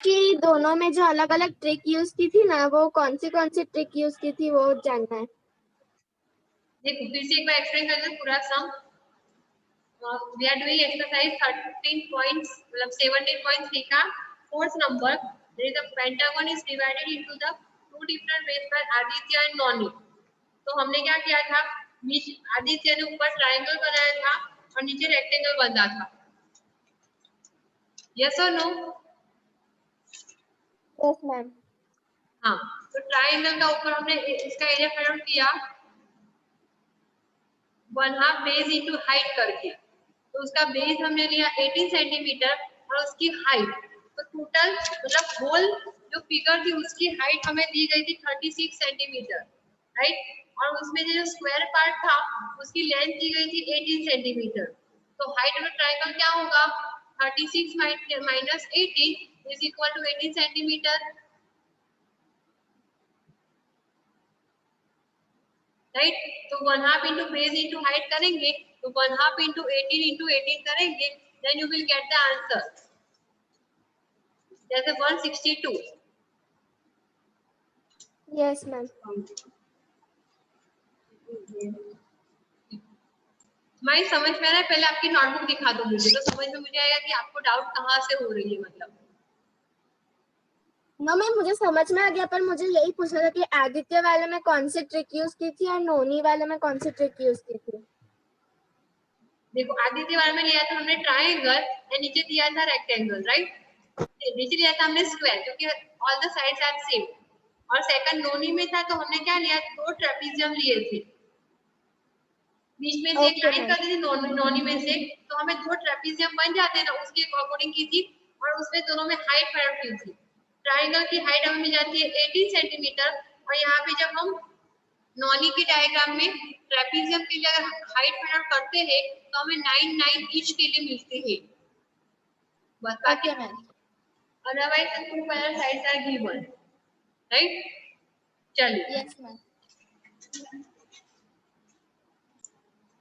कि दोनों में जो अलग अलग ट्रिक यूज की थी ना, वो कौन सी ट्रिक यूज की थी वो जानना है। देखो फिर से एक बार एक्सप्लेन कर दो पूरा सम। we are doing exercise 13 points मतलब 17.3 का fourth number. there is a pentagon is divided into the two different ways by Aditya and Noni. तो हमने क्या किया था, बीच आदित्य ने ऊपर ट्रायंगल बनाया था और नीचे रेक्टेंगल बना था। यस और नो? Yes ma'am. हाँ, तो ट्रायंगल का ऊपर हमने इसका एरिया फाइंड आउट किया 1/2 बेस इनटू हाइट करके। तो उसका बेस हमने लिया 18 सेंटीमीटर और उसकी हाइट, तो टोटल मतलब होल जो फिगर थी उसकी हाइट हमें दी गई थी 36 सेंटीमीटर, राइट। और उसमें जो स्क्वायर पार्ट था उसकी लेंथ दी गई थी 18 सेंटीमीटर। तो हाइट ऑफ ट्रायंगल क्या होगा, 36 minus 18 is equal to 18 centimetre, right. तो 1/2 इंटू बेस इंटू हाइट करेंगे तो 1/2 इंटू 18 इंटू 18 करेंगे, then you will get the answer, जैसे 162। Yes ma'am. मैं समझ में आ रहा है, पहले आपकी नोटबुक दिखा दो मुझे, तो समझ में मुझे आएगा कि आपको डाउट कहाँ से हो रही है। मतलब नो मैम, मुझे समझ में आ गया, पर मुझे यही पूछना था कि आदित्य वाले में कौन सी ट्रिक यूज की थी और नोनी वाले में कौन सी ट्रिक यूज की थी। देखो आदित्य वाले में लिया था हमने ट्रायंगल और नीचे दिया था रेक्टेंगल, राइट। नीचे लिया था हमने स्क्वायर क्योंकि all the sides are same. और सेकंड नोनी में था तो हमने क्या लिया, दो ट्रेपेजियम लिए थे, बीच में से एक ओके लाइन मैम। कर दी थी नोनी में से, तो हमें दो ट्रेपेजियम बन जाते हैं ना, उसके अकॉर्डिंग की थी। और उसमें दोनों में हाइट फाइंड की थी। ट्रायंगल की हाइट हमें मिल जाती है 18 सेंटीमीटर और यहाँ पे जब हम नॉनी के डायग्राम में ट्रेपेजियम के लिए हाइट फाइंड आउट करते हैं तो हमें 9 ईच के लिए मिलते हैं, बस। बाकी okay ma'am. Otherwise the two parallel sides are given, right? चलिए, yes ma'am.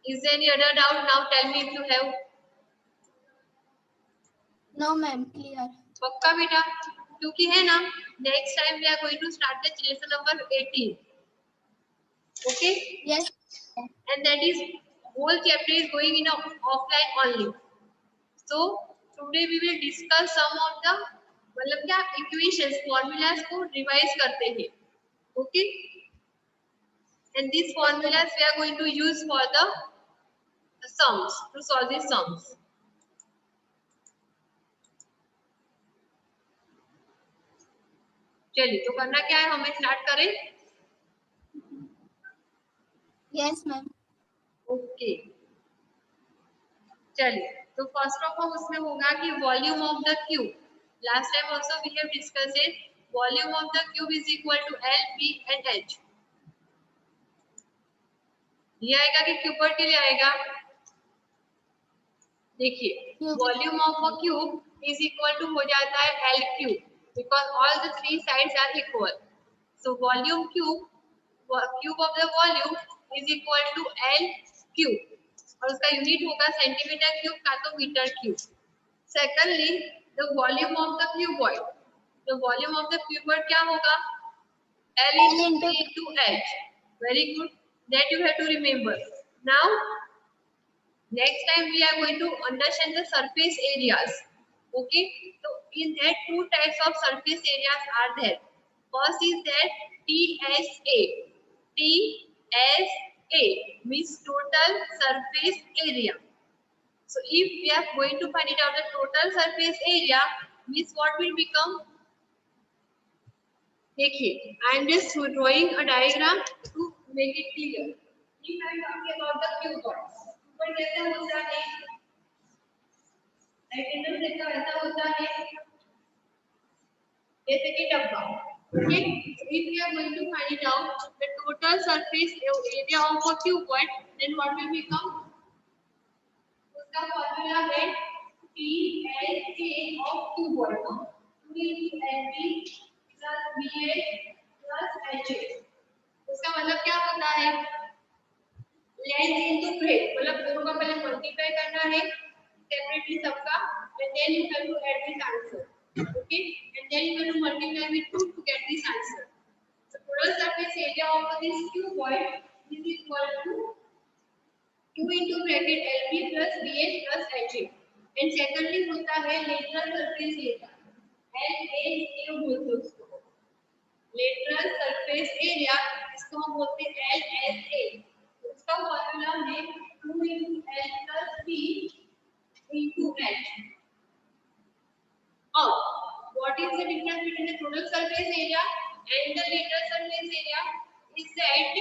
is there any other doubt? Now tell me if you have. No ma'am, clear. पक्का बेटा, क्योंकि है ना next time we are going to start the lesson number 18, okay? यस। And that is whole chapter is going in a offline only. So today we will discuss some of the मतलब क्या equations formulas को revise करते हैं, okay? And these formulas we are going to use for the sums, to solve these sums. चलिए, तो करना क्या है, हमें स्टार्ट करें। Yes ma'am. ओके, चलिए, तो फर्स्ट ऑफ ऑल उसमें होगा कि volume of the cube. Last time also we have discussed it, volume of the cube is equal to L B and H. ये आएगा कि क्यूब पर के लिए आएगा, देखिए volume of a cube is equal to हो जाता है L cube, because all the three sides are equal. So volume cube, cube of the volume is equal to L cube, और उसका यूनिट होगा सेंटीमीटर क्यूब का तो metre cube. Secondly the volume of the cuboid, the volume of the cuboid क्या होगा, L into H. Very good, that you have to remember. Now next time we are going to understand the surface areas, okay? So in that two types of surface areas are there. First is that TSA. TSA means total surface area. So if we are going to find it out the total surface area, means what will become? देखिए, I am just drawing a diagram to make it clear. If I am talking about the cuboids, cuboid कैसा होता है? Rectangle जैसा वैसा होता है, जैसे कि डब्बा। Okay, so if we are going to find it out the total surface area of a cuboid, then what will become? उसका फॉर्मूला है TLA of cuboid, 2LB plus BH plus HH। उसका मतलब क्या होता है, लेंथ इनटू ब्रेथ, मतलब दोनों का पहले मल्टीप्लाई करना है सेपरेटली सबका, and then you can to add this answer. Okay, and then you have to multiply with 2 to get this answer. So total surface area of this cuboid is equal to 2 into bracket LB plus BH plus HA. And secondly होता है lateral surface area. LSA बोलते हैं उसको. Lateral surface area इसको हम बोलते हैं LSA. उसका फॉर्मूला है 2 into L plus B into H. What is the difference between the total surface area and the lateral surface area? Is that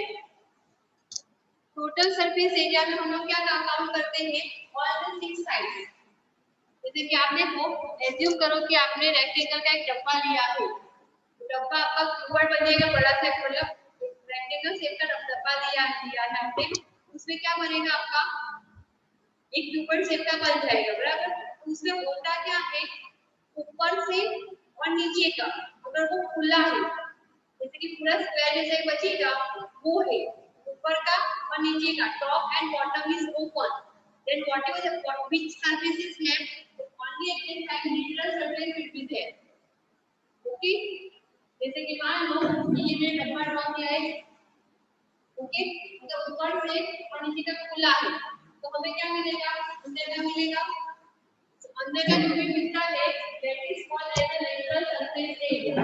total surface area में हम लोग क्या काउंट करते हैं ऑल द 6 साइड्स. जैसे कि आप देखो, एज्यूम करो कि आपने रेक्टेंगल का एक डब्बा लिया है. डब्बा आपका क्यूबॉइड बनेगा बड़ा सा, मतलब रेक्टेंगल शेप का डब्बा दिया है आपने. उसमें क्या बनेगा आपका, एक क्यूबॉइड शेप का बन जाएगा, बराबर. उसमें होता क्या है, ऊपर से और नीचे का अगर वो खुला है, जैसे कि पूरा स्क्वायर जैसे बचेगा, वो है ऊपर का और नीचे का, top and bottom is open. Then whatever the which surface is left, only at the time lateral surface will be there. Okay, जैसे कि मान लो ये मैंने डब्बा ड्रॉ किया है. ओके, तो ऊपर से और नीचे तक खुला है, तो हमें क्या मिलेगा, अंदर क्या मिलेगा, अंदर का जो भी मिलता है that is called as the lateral surface area.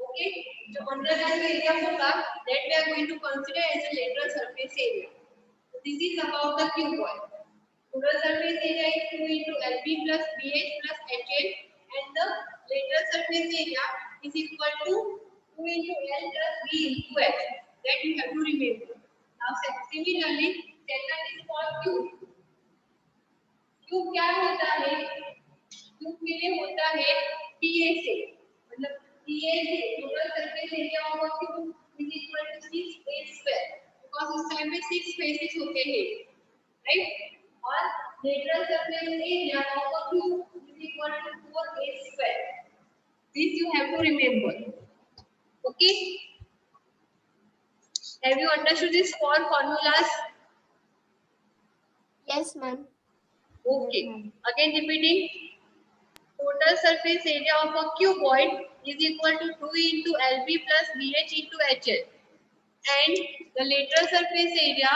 Okay, जो अंदर का जो एरिया होगा that we are going to consider as a lateral surface area. So this is about the cuboid. Total surface area is 2 into LB plus BH plus HA, and the lateral surface area is equal to 2 into L plus B into H. That you have to remember. Now similarly, second is called cube. Cube क्या होता है, cube के लिए होता है TA से, मतलब TA से total surface area of a cube is equal to 6a square, because उस टाइम पे 6 फेसेस होते हैं, राइट. और lateral surface area of a cube is equal to 4a square. This you have to remember. Okay, have you understood this four formulas? Yes, ma'am. Okay, again repeating. Total surface area of a cuboid is equal to 2 into LB plus BH into HL, and the lateral surface area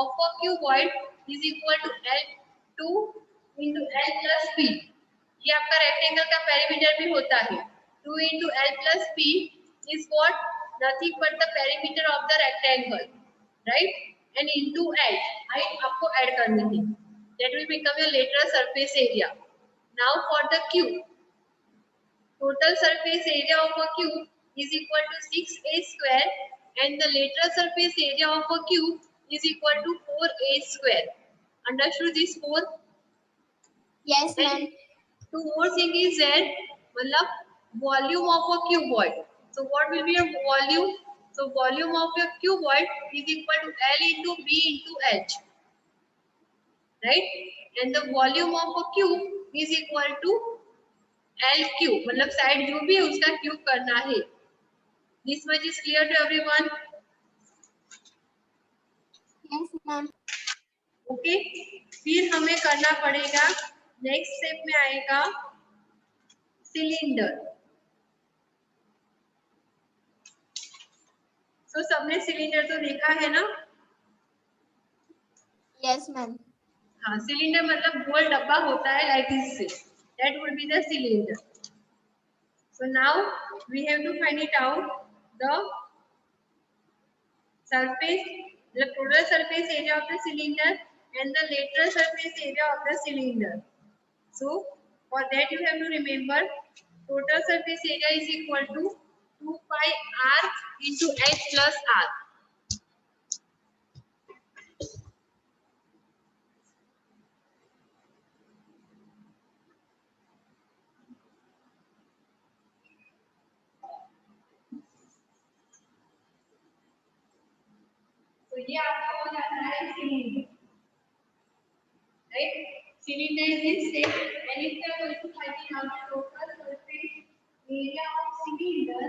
of a cuboid is equal to L2 into L plus B. ये आपका rectangle का perimeter भी होता है. 2 into L plus B is what? Nothing but the perimeter of the rectangle, right? And into H, height आपको add करनी है. That will become your lateral surface area. Now for the cube, total surface area of a cube is equal to 6a square, and the lateral surface area of a cube is equal to 4a square. Understood this 4? Yes, ma'am. Two more thing is there, मतलब volume of a cuboid. So what will be your volume? So volume of your cuboid is equal to L into B into H, right? And the volume of a cube is equal to L cube, मतलब side जो भी है उसका cube करना है. This much is clear to everyone? Yes, ma'am. Okay, फिर हमें करना पड़ेगा, नेक्स्ट स्टेप में आएगा सिलेंडर. तो सबने सिलेंडर तो देखा है ना? Yes, ma'am. हाँ, सिलेंडर मतलब गोल डब्बा होता है like this. That would be the cylinder. So now we have to find it out the surface, the total surface area of the cylinder and the lateral surface area of the cylinder. So for that you have to remember total surface area is equal to 2 pi r into h plus r. तो ये आपका हो जाता है cylinder, right? Cylinder is in shape, and if we are going to find out the total surface area of cylinder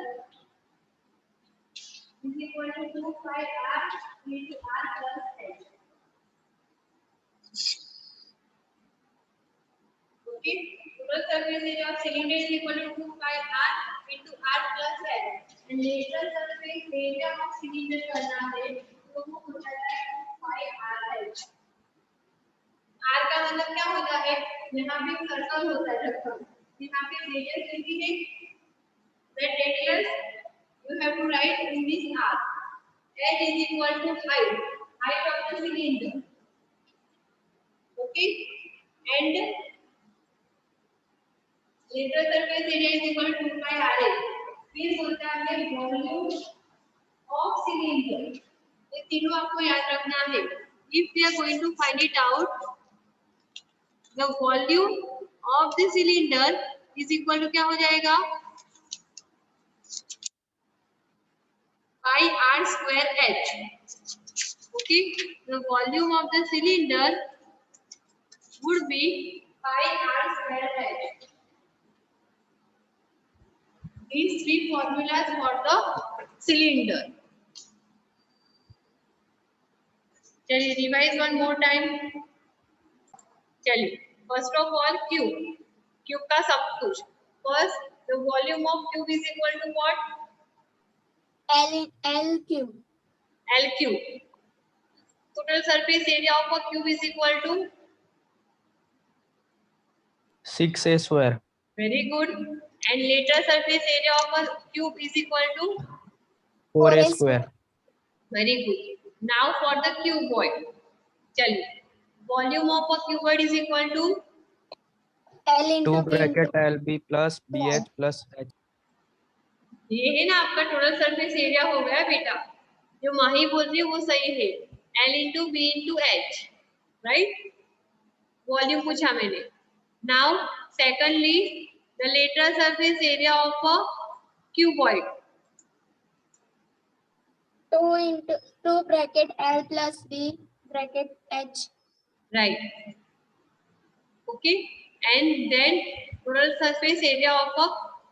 is equal to 2 pi r into r plus h. Okay, total surface area of cylinder is equal to 2 pi r into r plus h and lateral surface area of cylinder करना है तो वो हो जाता है 2 pi r h। r का मतलब क्या होता है, यहाँ पे सर्कल होता है लगभग, यहाँ पे रेडियस लिखी है, that radius you have to write in this r, h is equal to height of the cylinder, okay, and lateral surface area is equal to 2 pi r h, फिर होता है वॉल्यूम ऑफ सिलेंडर, ये तीनों आपको याद रखना है। if we are going to find it out, the volume of the cylinder is equal to क्या हो जाएगा, pi r square h, okay, the volume of the cylinder would be pi r square h। These three formulas for the cylinder. चलिए revise one more time। चलिए first of all cube का सब कुछ, first the volume of cube is equal to what, L cube, L cube, total surface area of a cube is equal to 6a square. very good, and lateral surface area of a cube is equal to 4a square. very good। now for the cuboid, चलिए volume of a cuboid is equal to L into 2 B bracket into LB plus BH plus H. ये है ना आपका total surface area हो गया बेटा, जो माही बोल रही है वो सही है, L into B into H, right, volume पूछा मैंने। Now secondly the lateral surface area of a cuboid, 2 into 2 bracket L plus B bracket H, right, okay, and then total surface area of a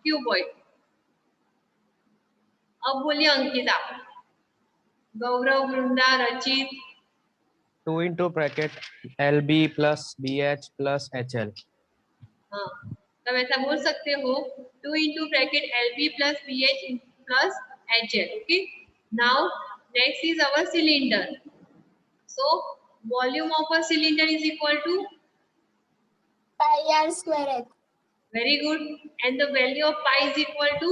cuboid। अब बोलिए अंकिता, गौरव, वृंदा, रचित। 2 into bracket LB plus BH plus HL. हाँ, तब ऐसा बोल सकते हो 2 into bracket LB plus BH plus HL, okay। Now next is our cylinder, so volume of a cylinder is equal to pi r square h, very good, and the value of pi is equal to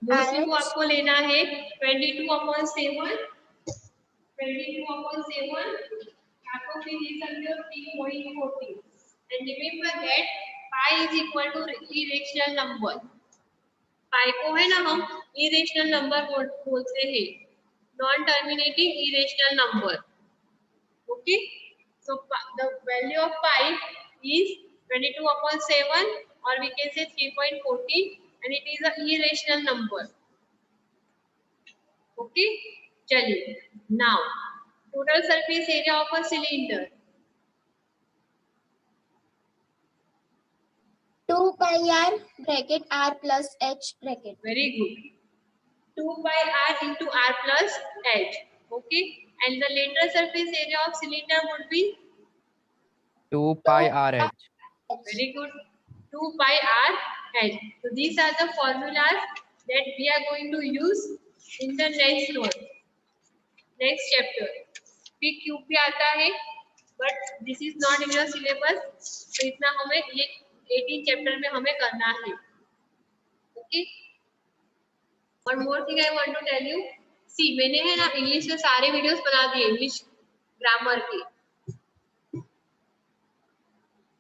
mostly वो आपको लेना है 22/7, 22/7 आपको फिर ले सकते हो 3.40, and remember that pi is equal to irrational number। पाई को है ना हम इरेशनल नंबर बोलते हैं, non terminating irrational number, okay. So the value of pi is 22/7 or we can say 3.40 and it is a irrational number, okay। चलिए now total surface area of a cylinder, 2 pi r bracket r plus h bracket, very good, 2 pi r into r plus h, okay, and the lateral surface area of cylinder would be 2 pi RH. very good, 2 pi r h। so these are the formulas that we are going to use in the next one, next chapter। फिर cube भी आता है but this is not in your syllabus, तो इतना हमें ये 18 chapter में हमें करना है, okay. one more thing I want to tell you, see मैंने है ना इंग्लिश के सारे वीडियोस बना दिए इंग्लिश ग्रामर के,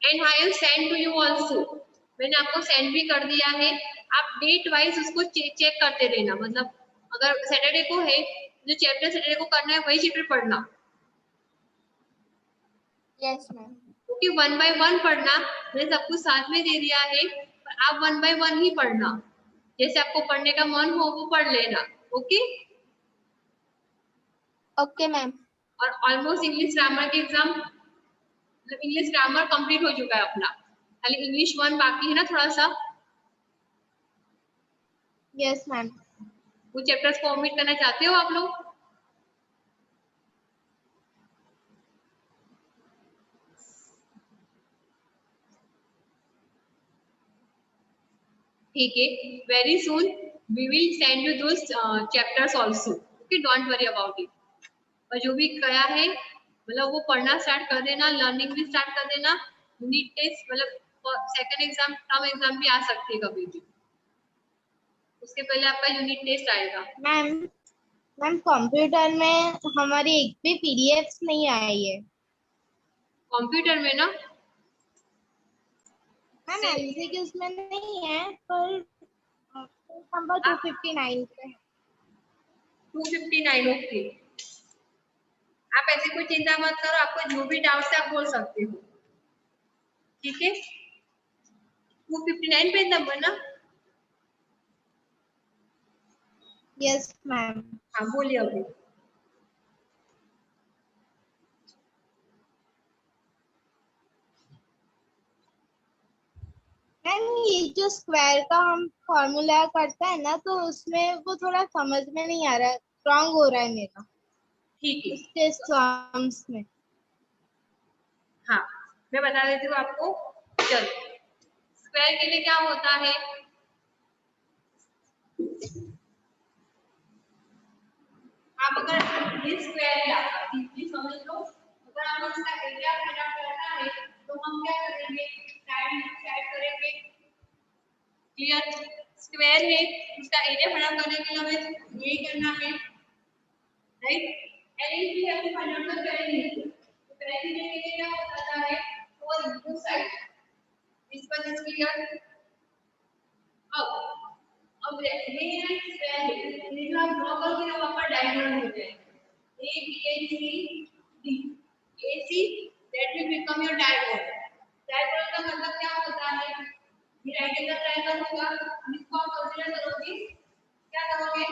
and I have sent to you also, मैंने आपको सेंड भी कर दिया है, आप डेट वाइज उसको चेक करते रहना, मतलब अगर सैटरडे को है जो चैप्टर सैटरडे को करना है वही चैप्टर पढ़ना, yes ma'am, क्योंकि 1 by 1 पढ़ना, मैंने सब कुछ साथ में दे दिया है, पर आप 1 by 1 ही पढ़ना, जैसे आपको पढ़ने का मन हो वो पढ़ लेना, ओके। okay ma'am, और ऑलमोस्ट इंग्लिश ग्रामर के एग्जाम, मतलब इंग्लिश ग्रामर कंप्लीट हो चुका है अपना, खाली इंग्लिश 1 बाकी है ना थोड़ा सा, yes ma'am, वो चैप्टर्स को ओमिट करना चाहते हो आप लोग? ठीक है, very soon we will send you those chapters also, okay, don't worry about it. और जो भी करा है मतलब वो पढ़ना स्टार्ट कर देना, लर्निंग भी स्टार्ट कर देना। यूनिट टेस्ट मतलब सेकंड एग्जाम, टर्म एग्जाम भी आ सकती है कभी भी, उसके पहले आपका यूनिट टेस्ट आएगा। मैम कंप्यूटर में हमारी एक भी पीडीएफ नहीं आई है। कंप्यूटर में ना मैम एमसीक्यूज में नहीं है, पर नंबर 259 पे। 259, ओके। आप ऐसी कोई चिंता मत करो, आपको जो भी डाउट है आप बोल सकते हो, ठीक है। 259 पेज नंबर ना? Yes ma'am. हाँ बोलिए अभी। मैम ये जो स्क्वायर का हम फॉर्मूला करते हैं ना, तो उसमें वो थोड़ा समझ में नहीं आ रहा है, रॉन्ग हो रहा है मेरा ठीक है, उसके सम्स में। हाँ मैं बता देती हूँ आपको। चलो, स्क्वायर के लिए क्या होता है, आप अगर ये स्क्वायर या समझ लो, अगर हम इसका एरिया फाइंड आउट करना है तो हम क्या करेंगे, साइड करेंगे। क्लियर? स्क्वायर है, उसका एरिया फाइंड आउट करने के लिए हमें ये करना है, राइट। एरिया भी हम फाइंड आउट करेंगे, तो पहले के लिए क्या होता है, 4 इनटू साइड। इस पर इज क्लियर? अब ये है स्क्वायर है, ये जो आप ड्रॉ करोगे ना वहां पर डायगोनल हो जाएगा, A B A C D, A C that will become your diagonal. Diagonal का मतलब क्या होता है, ये राइट एंगल ट्रायंगल होगा, इसको आप कंसीडर करोगे, क्या करोगे,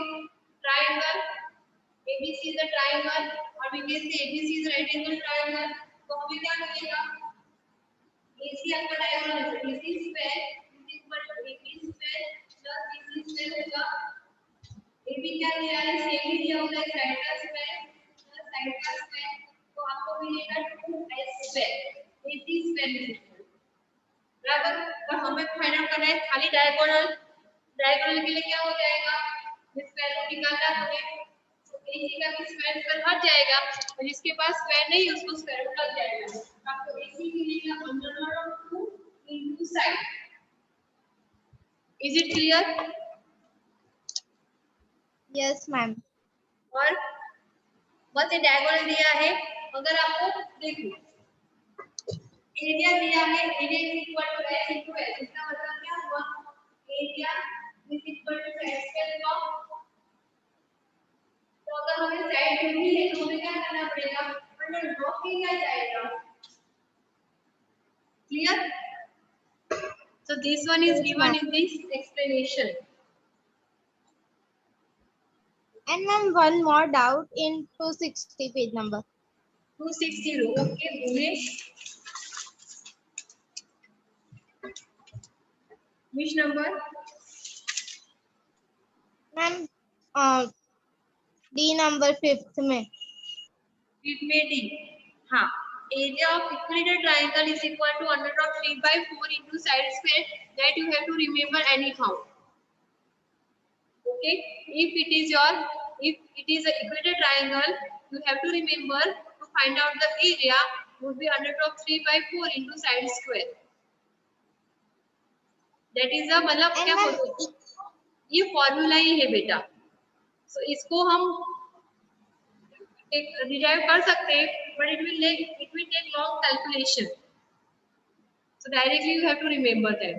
triangle ABC is a triangle और we can say ABC is right angle triangle, तो हमें क्या मिलेगा, AC आपका डायगोनल है, AC square is equal to AB square plus BC square होगा। AB क्या दिया है, सेम ही दिया होगा, साइड का स्क्वायर प्लस साइड का स्क्वायर, तो आपको मिलेगा 2S square, AC square is equal, बराबर। और हमें फाइंड आउट करना है खाली डायगोनल। डायगोनल के लिए क्या हो जाएगा, स्क्वायर को निकालना है हमें, तो AC का स्क्वायर पर हट जाएगा और जिसके पास स्क्वायर नहीं है उसको स्क्वायर रूट लग जाएगा, आपको AC मिलेगा under root of 2 into side. Is it clear? Yes ma'am. और बस ये डायगोनल दिया है, अगर आपको देखो एरिया दिया है, area is equal to S into L, इसका मतलब क्या हुआ, area is equal to side square of, तो अगर हमें साइड ढूंढनी है तो हमें क्या करना पड़ेगा, अंडर ड्रॉ किया जाएगा। Clear? So this one is given in this explanation. And ma'am, one more doubt in 260 page number. 260, okay, Bhunesh. Which number? Ma'am D number 5th में। 5th में D, हाँ। Area of equilateral triangle is equal to under of 3/4 into side square, that you have to remember anyhow. Okay, if it is an equilateral triangle, you have to remember to find out the area would be under of 3/4 into side square. That is the मतलब क्या बोलते हैं, ये formula ही है बेटा। so इसको हम derive कर सकते हैं, but it will take long calculation, so directly you have to remember that.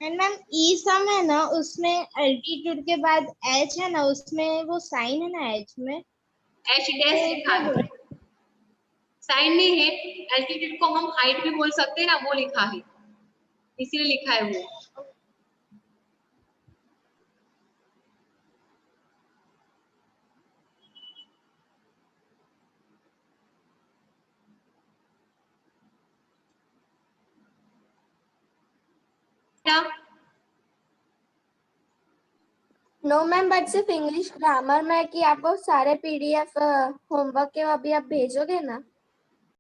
And ma'am ई सम है ना, उसमें अल्टीट्यूड के बाद एच है ना, उसमें वो साइन है ना एच में, एच डैश लिखा है, साइन नहीं है। एल्टीट्यूड को हम हाइट भी बोल सकते हैं ना, वो लिखा है, इसीलिए लिखा है वो। नो मैम, बट सिर्फ इंग्लिश ग्रामर में कि आपको सारे पीडीएफ होमवर्क के अभी आप भेजोगे ना?